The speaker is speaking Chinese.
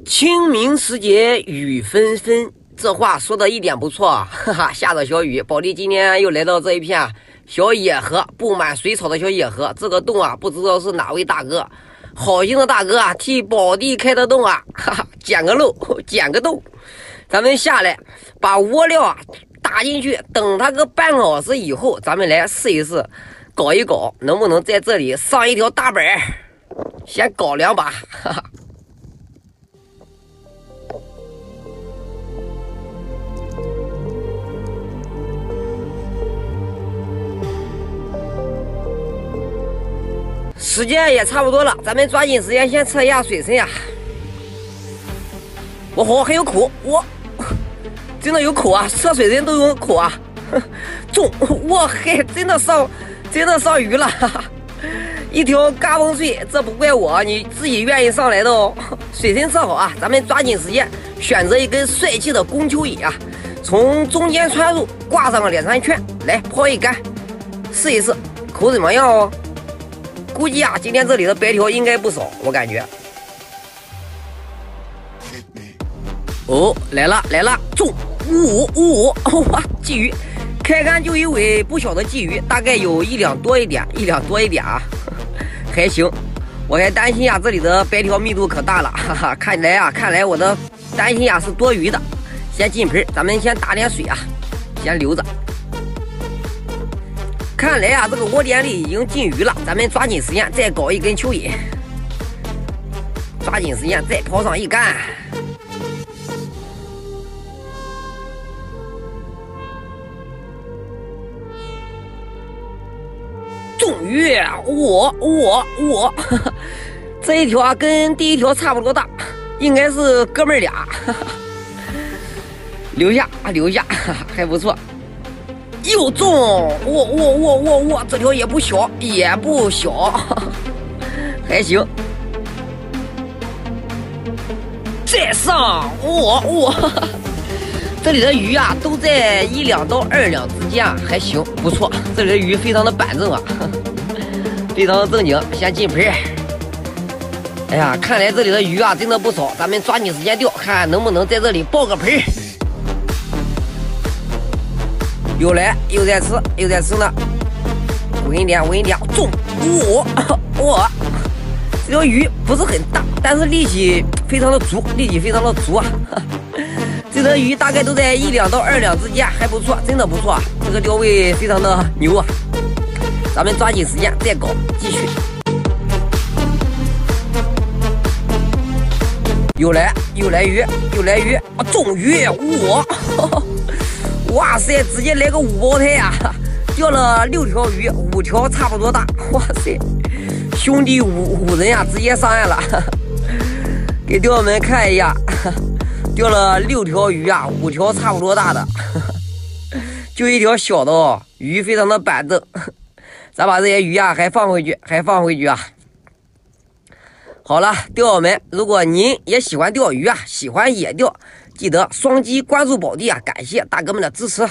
清明时节雨纷纷，这话说的一点不错，哈哈，下着小雨，宝弟今天又来到这一片小野河，布满水草的小野河。这个洞啊，不知道是哪位大哥，好心的大哥啊，替宝弟开的洞啊，哈哈，捡个漏，捡个洞。咱们下来把窝料啊打进去，等它个半个小时以后，咱们来试一试，搞一搞，能不能在这里上一条大本。先搞2把，哈哈。时间也差不多了，咱们抓紧时间先测一下水深呀。我好，还有口，我真的有口啊！测水深都有口啊，中！我嗨，真的上鱼了，哈哈！一条嘎嘣脆，这不怪我，你自己愿意上来的哦。水深测好啊，咱们抓紧时间选择一根帅气的公蚯蚓啊，从中间穿入，挂上个2-3圈，来抛一杆，试一试口怎么样哦。估计啊，今天这里的白条应该不少，我感觉。哦，来了，中55，哇，鲫鱼，开竿就一尾不小的鲫鱼，大概有1两多一点啊，还行。我还担心啊，这里的白条密度可大了，哈哈，看来我的担心啊是多余的。先进盆，咱们先打点水啊，先留着。看来啊，这个窝点里已经进鱼了，咱们抓紧时间再搞一根蚯蚓，抓紧时间再抛上一竿。中鱼，我，这一条啊跟第一条差不多大，应该是哥们俩，留下，还不错。又中！我，这条也不小，还行。再上，我，这里的鱼啊都在1两到2两之间啊，还行，不错。这里的鱼非常的板正啊，非常的正经。先进盆。哎呀，看来这里的鱼啊真的不少，咱们抓紧时间钓，看能不能在这里爆个盆。又来，又在吃呢。稳一点，中！我，这条鱼不是很大，但是力气非常的足啊！这条鱼大概都在1两到2两之间，还不错，真的不错啊！这个钓位非常的牛啊！咱们抓紧时间再搞，继续。又来鱼，啊，中鱼！我。哇塞，直接来个5胞胎啊！钓了6条鱼，5条差不多大。哇塞，兄弟五人啊，直接上岸了。给钓友们看一下，钓了6条鱼啊，5条差不多大的，就一条小的哦。鱼非常的板正，咱把这些鱼啊还放回去啊。好了，钓友们，如果您也喜欢钓鱼啊，喜欢野钓，记得双击关注宝弟啊！感谢大哥们的支持。